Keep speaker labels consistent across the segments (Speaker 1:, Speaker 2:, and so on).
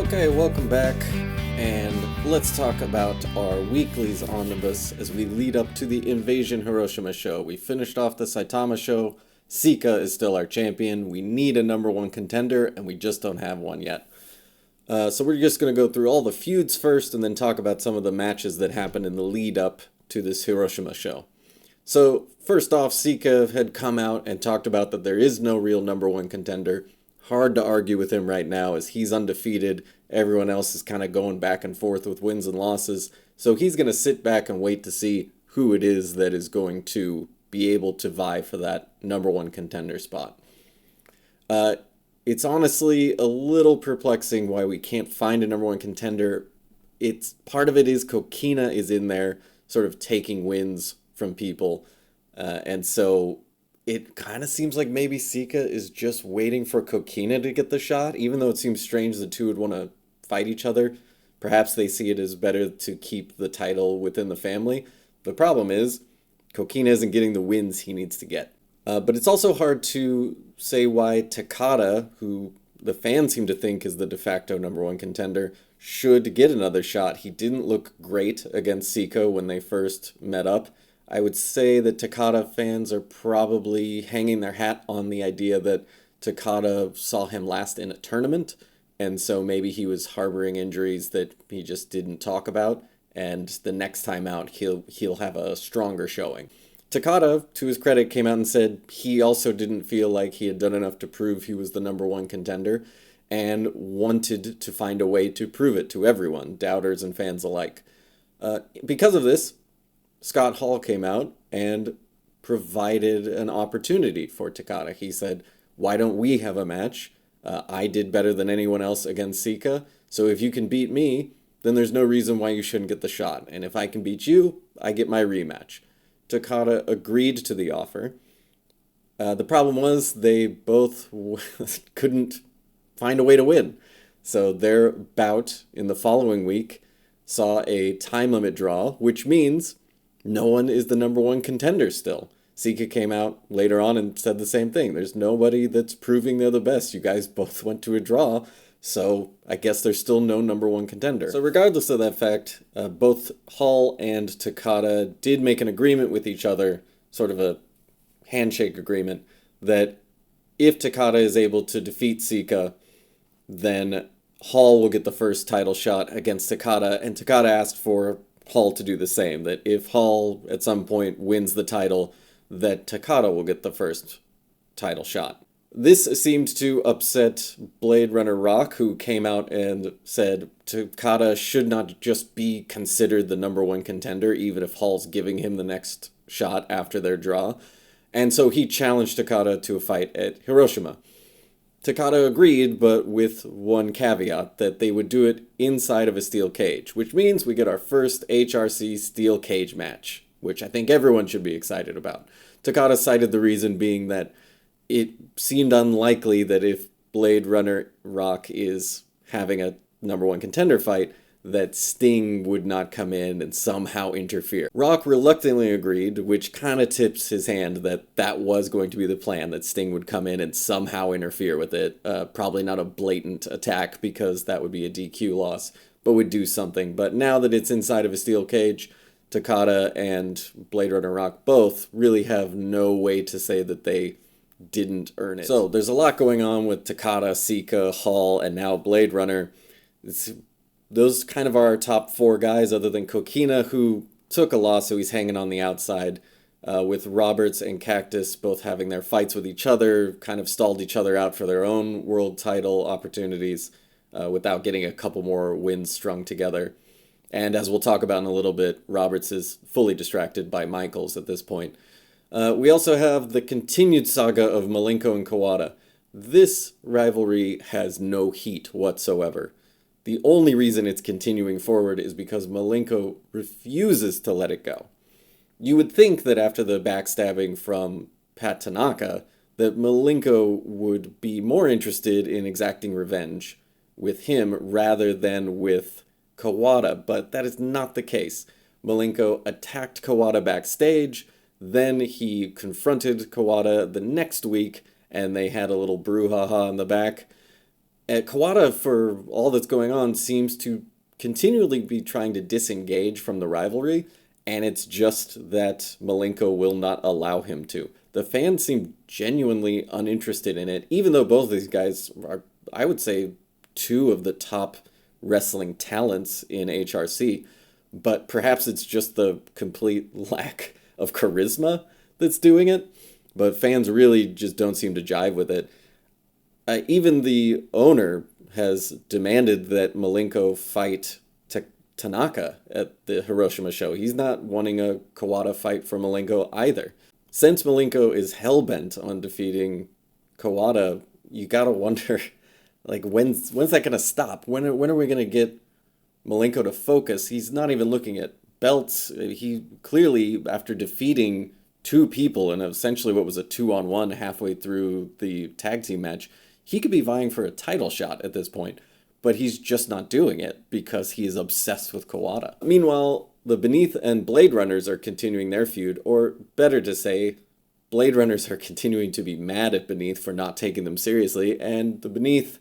Speaker 1: Okay, welcome back, and let's talk about our weeklies omnibus as we lead up to the Invasion Hiroshima show. We finished off the Saitama show. Sika is still our champion. We need a number one contender, and we just don't have one yet. So we're just going to go through all the feuds first, and then talk about some of the matches that happened in the lead up to this Hiroshima show. So first off, Sika had come out and talked about that there is no real number one contender. Hard to argue with him right now as he's undefeated. Everyone else is kind of going back and forth with wins and losses. So he's going to sit back and wait to see who it is that is going to be able to vie for that number one contender spot. It's honestly a little perplexing why we can't find a number one contender. It's part of it is Kokina is in there sort of taking wins from people. And so it kind of seems like maybe Sika is just waiting for Kokina to get the shot, even though it seems strange the two would want to fight each other. Perhaps they see it as better to keep the title within the family. The problem is, Kokina isn't getting the wins he needs to get. But it's also hard to say why Takada, who the fans seem to think is the de facto number one contender, should get another shot. He didn't look great against Sika when they first met up. I would say that Takada fans are probably hanging their hat on the idea that Takada saw him last in a tournament, and so maybe he was harboring injuries that he just didn't talk about, and the next time out he'll have a stronger showing. Takada, to his credit, came out and said he also didn't feel like he had done enough to prove he was the number one contender, and wanted to find a way to prove it to everyone, doubters and fans alike. Because of this, Scott Hall came out and provided an opportunity for Takada. He said, why don't we have a match? I did better than anyone else against Sika, so if you can beat me, then there's no reason why you shouldn't get the shot. And if I can beat you, I get my rematch. Takada agreed to the offer. The problem was they both couldn't find a way to win. So their bout in the following week saw a time limit draw, which means no one is the number one contender still. Sika came out later on and said the same thing. There's nobody that's proving they're the best. You guys both went to a draw, so I guess there's still no number one contender. So regardless of that fact, both Hall and Takada did make an agreement with each other, sort of a handshake agreement, that if Takada is able to defeat Sika, then Hall will get the first title shot against Takada, and Takada asked for Hall to do the same, that if Hall at some point wins the title, that Takada will get the first title shot. This seemed to upset Blade Runner Rock, who came out and said Takada should not just be considered the number one contender, even if Hall's giving him the next shot after their draw. And so he challenged Takada to a fight at Hiroshima. Takada agreed, but with one caveat, that they would do it inside of a steel cage, which means we get our first HRC steel cage match, which I think everyone should be excited about. Takada cited the reason being that it seemed unlikely that if Blade Runner Rock is having a number one contender fight, that Sting would not come in and somehow interfere. Rock reluctantly agreed, which kind of tips his hand that that was going to be the plan, that Sting would come in and somehow interfere with it. Probably not a blatant attack, because that would be a DQ loss, but would do something. But now that it's inside of a steel cage, Takada and Blade Runner Rock both really have no way to say that they didn't earn it. So there's a lot going on with Takada, Sika, Hall, and now Blade Runner. Those kind of are our top four guys, other than Kokina, who took a loss, so he's hanging on the outside, with Roberts and Cactus both having their fights with each other, kind of stalled each other out for their own world title opportunities, without getting a couple more wins strung together. And as we'll talk about in a little bit, Roberts is fully distracted by Michaels at this point. We also have the continued saga of Malenko and Kawada. This rivalry has no heat whatsoever. The only reason it's continuing forward is because Malenko refuses to let it go. You would think that after the backstabbing from Pat Tanaka, that Malenko would be more interested in exacting revenge with him rather than with Kawada, but that is not the case. Malenko attacked Kawada backstage, then he confronted Kawada the next week, and they had a little brouhaha in the back. Kawada, for all that's going on, seems to continually be trying to disengage from the rivalry, and it's just that Malenko will not allow him to. The fans seem genuinely uninterested in it, even though both of these guys are, I would say, two of the top wrestling talents in HRC. But perhaps it's just the complete lack of charisma that's doing it. But fans really just don't seem to jive with it. Even the owner has demanded that Malenko fight Tanaka at the Hiroshima show. He's not wanting a Kawada fight for Malenko either. Since Malenko is hell-bent on defeating Kawada, you gotta wonder, like, when's that gonna stop? When are we gonna get Malenko to focus? He's not even looking at belts. He clearly, after defeating two people in essentially what was a 2-on-1 halfway through the tag team match, he could be vying for a title shot at this point, but he's just not doing it because he is obsessed with Kawada. Meanwhile, the Beneath and Blade Runners are continuing their feud, or better to say, Blade Runners are continuing to be mad at Beneath for not taking them seriously, and the Beneath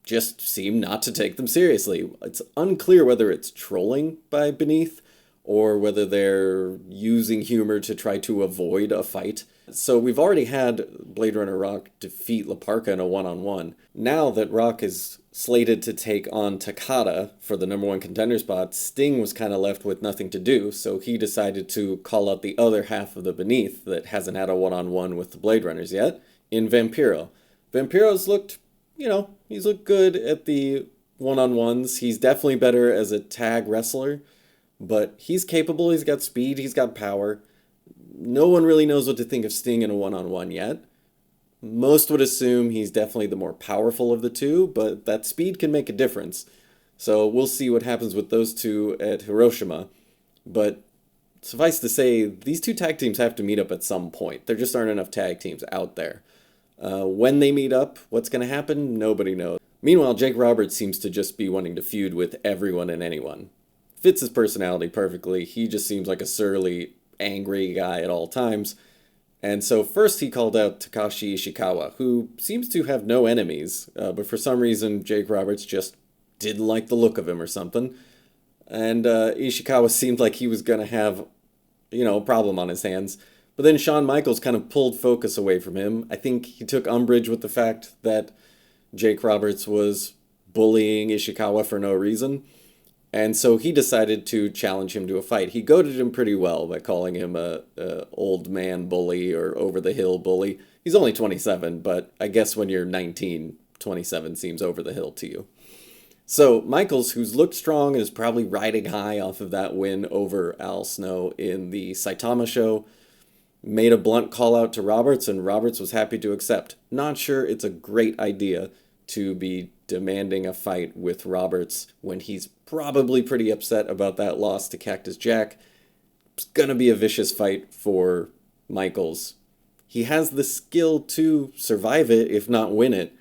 Speaker 1: just seem not to take them seriously. It's unclear whether it's trolling by Beneath or whether they're using humor to try to avoid a fight. So we've already had Blade Runner Rock defeat La Parka in a one-on-one. Now that Rock is slated to take on Takada for the number one contender spot, Sting was kind of left with nothing to do, so he decided to call out the other half of the Beneath that hasn't had a one-on-one with the Blade Runners yet, in Vampiro. Vampiro's looked, he's looked good at the one-on-ones. He's definitely better as a tag wrestler, but he's capable, he's got speed, he's got power. No one really knows what to think of Sting in a one-on-one yet. Most would assume he's definitely the more powerful of the two, but that speed can make a difference. So we'll see what happens with those two at Hiroshima. But suffice to say, these two tag teams have to meet up at some point. There just aren't enough tag teams out there. When they meet up, what's going to happen? Nobody knows. Meanwhile, Jake Roberts seems to just be wanting to feud with everyone and anyone. Fits his personality perfectly. He just seems like a surly, angry guy at all times. And so first he called out Takashi Ishikawa, who seems to have no enemies, but for some reason Jake Roberts just didn't like the look of him or something. And Ishikawa seemed like he was going to have, a problem on his hands. But then Shawn Michaels kind of pulled focus away from him. I think he took umbrage with the fact that Jake Roberts was bullying Ishikawa for no reason. And so he decided to challenge him to a fight. He goaded him pretty well by calling him a old man bully or over-the-hill bully. He's only 27, but I guess when you're 19, 27 seems over the hill to you. So Michaels, who's looked strong and is probably riding high off of that win over Al Snow in the Saitama show, made a blunt call out to Roberts, and Roberts was happy to accept. Not sure it's a great idea to be demanding a fight with Roberts when he's probably pretty upset about that loss to Cactus Jack. It's gonna be a vicious fight for Michaels. He has the skill to survive it, if not win it,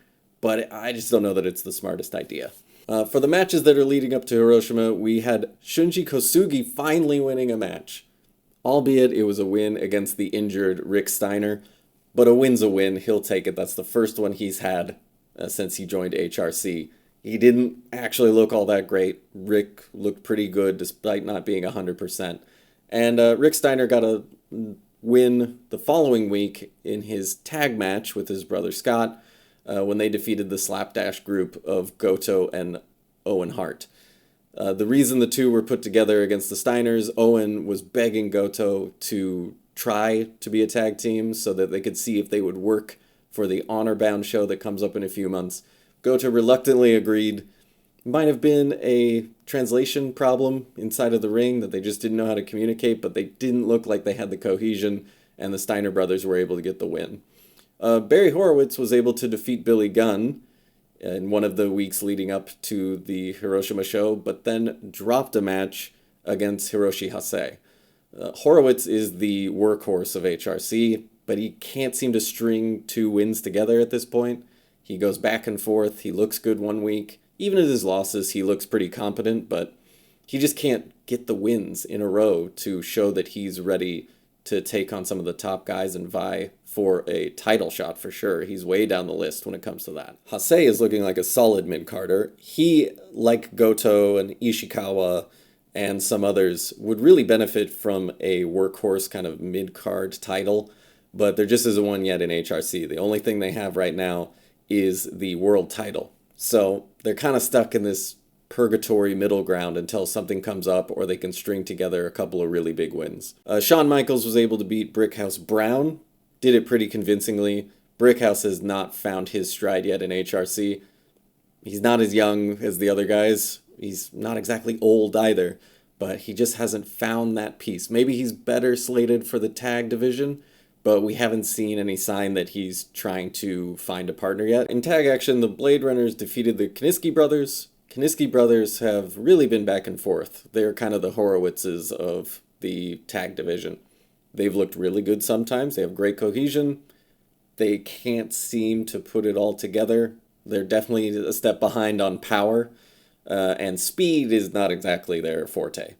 Speaker 1: but I just don't know that it's the smartest idea. For the matches that are leading up to Hiroshima, we had Shunji Kosugi finally winning a match. Albeit it was a win against the injured Rick Steiner, but a win's a win, he'll take it. That's the first one he's had since he joined HRC. He didn't actually look all that great. Rick looked pretty good despite not being 100%. And Rick Steiner got a win the following week in his tag match with his brother Scott when they defeated the Slapdash group of Goto and Owen Hart. The reason the two were put together against the Steiners, Owen was begging Goto to try to be a tag team so that they could see if they would work for the Honor Bound show that comes up in a few months. Goto reluctantly agreed. Might have been a translation problem inside of the ring that they just didn't know how to communicate, but they didn't look like they had the cohesion, and the Steiner brothers were able to get the win. Barry Horowitz was able to defeat Billy Gunn in one of the weeks leading up to the Hiroshima show, but then dropped a match against Hiroshi Hase. Horowitz is the workhorse of HRC, but he can't seem to string two wins together at this point. He goes back and forth, he looks good one week. Even at his losses, he looks pretty competent, but he just can't get the wins in a row to show that he's ready to take on some of the top guys and vie for a title shot for sure. He's way down the list when it comes to that. Hasei is looking like a solid mid-carder. He, like Goto and Ishikawa and some others, would really benefit from a workhorse kind of mid-card title, but there just isn't one yet in HRC. The only thing they have right now is the world title. So they're kind of stuck in this purgatory middle ground until something comes up or they can string together a couple of really big wins. Shawn Michaels was able to beat Brickhouse Brown, did it pretty convincingly. Brickhouse has not found his stride yet in HRC. He's not as young as the other guys. He's not exactly old either, but he just hasn't found that piece. Maybe he's better slated for the tag division, but we haven't seen any sign that he's trying to find a partner yet. In tag action, the Blade Runners defeated the Kiniski brothers. Kiniski brothers have really been back and forth. They're kind of the Horowitzes of the tag division. They've looked really good sometimes. They have great cohesion. They can't seem to put it all together. They're definitely a step behind on power, and speed is not exactly their forte.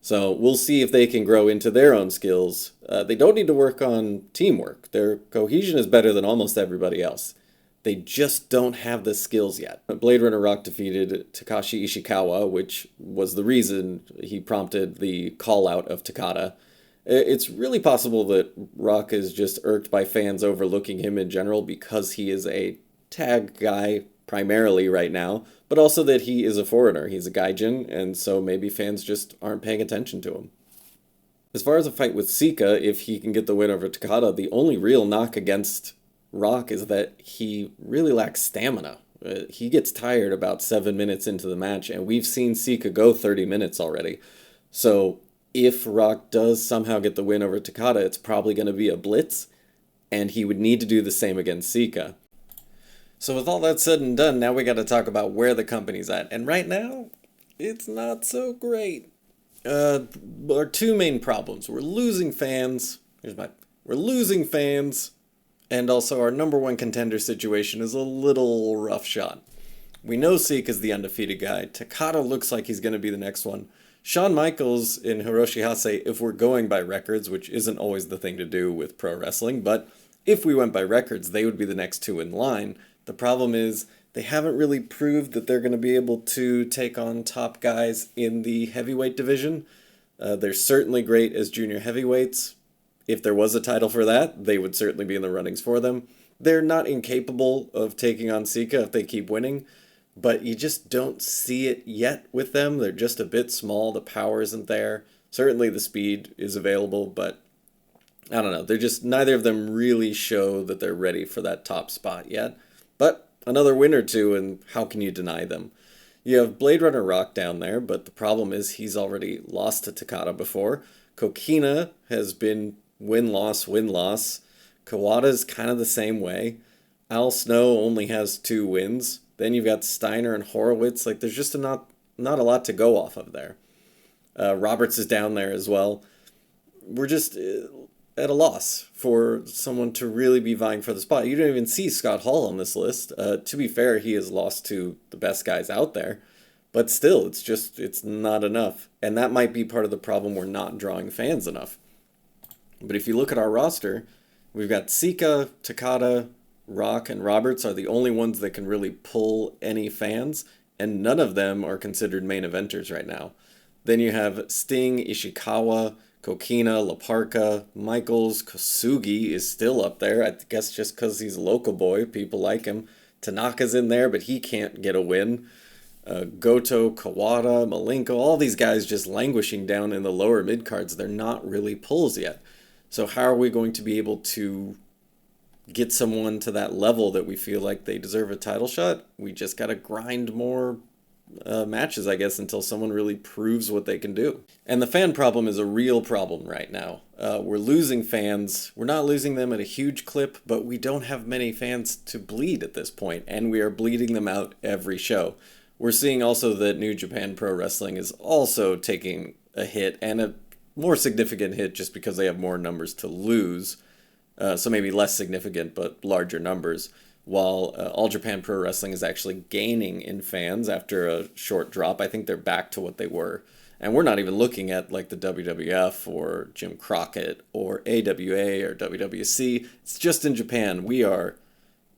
Speaker 1: So we'll see if they can grow into their own skills. They don't need to work on teamwork. Their cohesion is better than almost everybody else. They just don't have the skills yet. Blade Runner Rock defeated Takashi Ishikawa, which was the reason he prompted the call-out of Takada. It's really possible that Rock is just irked by fans overlooking him in general because he is a tag guy primarily right now, but also that he is a foreigner. He's a gaijin, and so maybe fans just aren't paying attention to him. As far as a fight with Sika, if he can get the win over Takada, the only real knock against Rock is that he really lacks stamina. He gets tired about 7 minutes into the match, and we've seen Sika go 30 minutes already. So if Rock does somehow get the win over Takada, it's probably going to be a blitz, and he would need to do the same against Sika. So with all that said and done, now we got to talk about where the company's at. And right now, it's not so great. Our two main problems. We're losing fans. We're losing fans. And also our number one contender situation is a little rough shot. We know Sika's the undefeated guy. Takada looks like he's going to be the next one. Shawn Michaels in Hiroshi Hase, if we're going by records, which isn't always the thing to do with pro wrestling, but if we went by records, they would be the next two in line. The problem is they haven't really proved that they're going to be able to take on top guys in the heavyweight division. They're certainly great as junior heavyweights. If there was a title for that, they would certainly be in the runnings for them. They're not incapable of taking on Sika if they keep winning, but you just don't see it yet with them. They're just a bit small. The power isn't there. Certainly the speed is available, but I don't know. They're just, neither of them really show that they're ready for that top spot yet. But another win or two, and how can you deny them? You have Blade Runner Rock down there, but the problem is he's already lost to Takada before. Kokina has been win-loss, win-loss. Kawada's kind of the same way. Al Snow only has 2 wins. Then you've got Steiner and Horowitz. Like, there's just not a lot to go off of there. Roberts is down there as well. We're just at a loss for someone to really be vying for the spot. You don't even see Scott Hall on this list. To be fair, he has lost to the best guys out there. But still, it's not enough. And that might be part of the problem. We're not drawing fans enough. But if you look at our roster, we've got Sika, Takada, Rock, and Roberts are the only ones that can really pull any fans, and none of them are considered main eventers right now. Then you have Sting, Ishikawa, Kokina, Laparca, Michaels, Kosugi is still up there. I guess just because he's a local boy, people like him. Tanaka's in there, but he can't get a win. Goto, Kawada, Malenko, all these guys just languishing down in the lower mid-cards. They're not really pulls yet. So how are we going to be able to get someone to that level that we feel like they deserve a title shot? We just got to grind more matches, I guess, until someone really proves what they can do. And the fan problem is a real problem right now. We're losing fans. We're not losing them at a huge clip, but we don't have many fans to bleed at this point, and we are bleeding them out every show. We're seeing also that New Japan Pro Wrestling is also taking a hit, and a more significant hit just because they have more numbers to lose. So maybe less significant, but larger numbers. While All Japan Pro Wrestling is actually gaining in fans after a short drop. I think they're back to what they were And we're not even looking at like the WWF or Jim Crockett or AWA or WWC. It's just in Japan. We are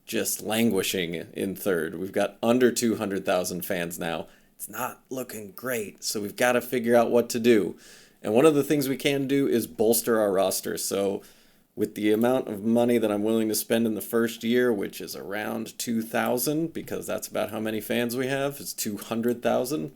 Speaker 1: just languishing in third. We've got under 200,000 fans now. It's not looking great, so we've got to figure out what to do. And one of the things we can do is bolster our roster. So with the amount of money that I'm willing to spend in the first year, which is around 2,000, because that's about how many fans we have, it's 200,000.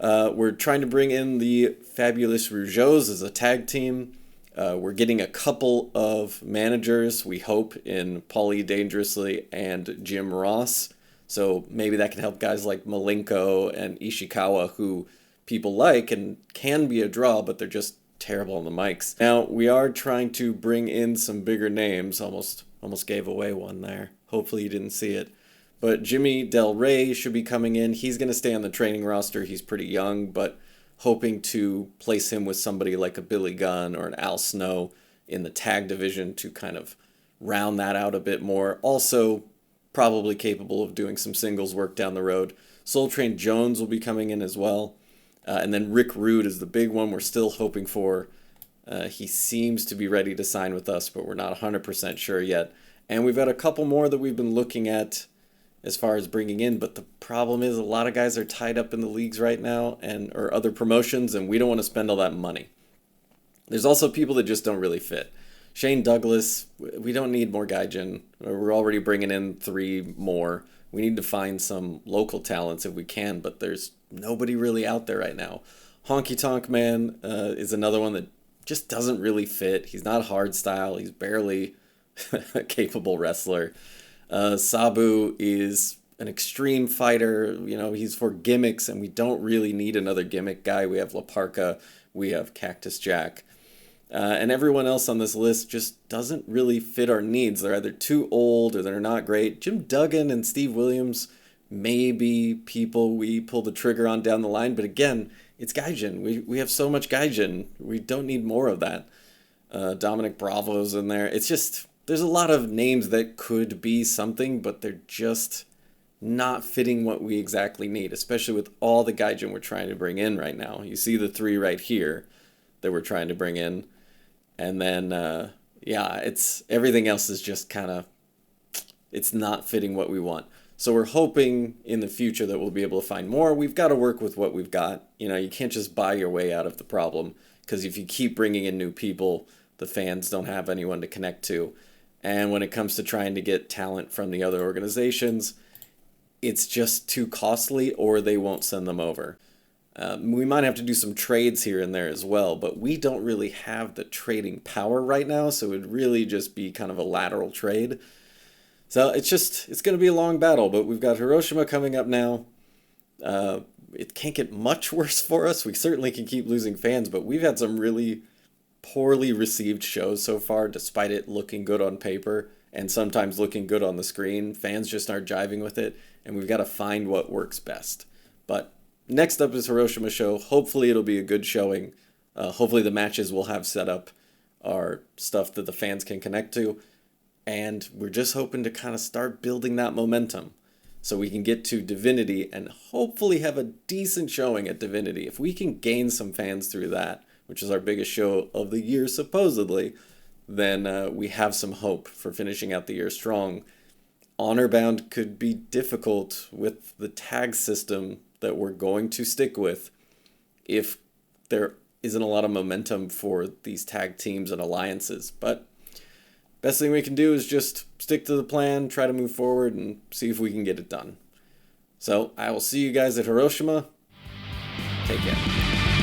Speaker 1: We're trying to bring in the Fabulous Rougeaus as a tag team. We're getting a couple of managers, we hope, in Paulie Dangerously and Jim Ross. So maybe that can help guys like Malenko and Ishikawa, who people like and can be a draw, but they're just terrible on the mics. Now, we are trying to bring in some bigger names. Almost gave away one there. Hopefully you didn't see it. But Jimmy Del Rey should be coming in. He's going to stay on the training roster. He's pretty young, but hoping to place him with somebody like a Billy Gunn or an Al Snow in the tag division to kind of round that out a bit more. Also, probably capable of doing some singles work down the road. Soul Train Jones will be coming in as well. And then Rick Rude is the big one we're still hoping for. He seems to be ready to sign with us, but we're not 100% sure yet. And we've got a couple more that we've been looking at as far as bringing in, but the problem is a lot of guys are tied up in the leagues right now or other promotions, and we don't want to spend all that money. There's also people that just don't really fit. Shane Douglas, we don't need more Gaijin. We're already bringing in 3 more. We need to find some local talents if we can, but there's nobody really out there right now. Honky Tonk Man is another one that just doesn't really fit. He's not hard style. He's barely a capable wrestler. Sabu is an extreme fighter. You know, he's for gimmicks, and we don't really need another gimmick guy. We have La Parka. We have Cactus Jack. And everyone else on this list just doesn't really fit our needs. They're either too old or they're not great. Jim Duggan and Steve Williams may be people we pull the trigger on down the line, but again, it's Gaijin. We have so much Gaijin. We don't need more of that. Dominic Bravo's in there. It's just, there's a lot of names that could be something, but they're just not fitting what we exactly need, especially with all the Gaijin we're trying to bring in right now. You see the 3 right here that we're trying to bring in. And then, it's everything else is just kind of, it's not fitting what we want. So we're hoping in the future that we'll be able to find more. We've got to work with what we've got. You know, you can't just buy your way out of the problem, because if you keep bringing in new people, the fans don't have anyone to connect to. And when it comes to trying to get talent from the other organizations, it's just too costly, or they won't send them over. We might have to do some trades here and there as well, but we don't really have the trading power right now, so it would really just be kind of a lateral trade. So it's going to be a long battle, but we've got Hiroshima coming up now. It can't get much worse for us. We certainly can keep losing fans, but we've had some really poorly received shows so far, despite it looking good on paper and sometimes looking good on the screen. Fans just aren't jiving with it, and we've got to find what works best. But next up is Hiroshima show. Hopefully it'll be a good showing. Hopefully the matches we'll have set up are stuff that the fans can connect to. And we're just hoping to kind of start building that momentum so we can get to Divinity and hopefully have a decent showing at Divinity. If we can gain some fans through that, which is our biggest show of the year supposedly, then we have some hope for finishing out the year strong. Honorbound could be difficult with the tag system that we're going to stick with if there isn't a lot of momentum for these tag teams and alliances. But best thing we can do is just stick to the plan, try to move forward, and see if we can get it done. So I will see you guys at Hiroshima. Take care.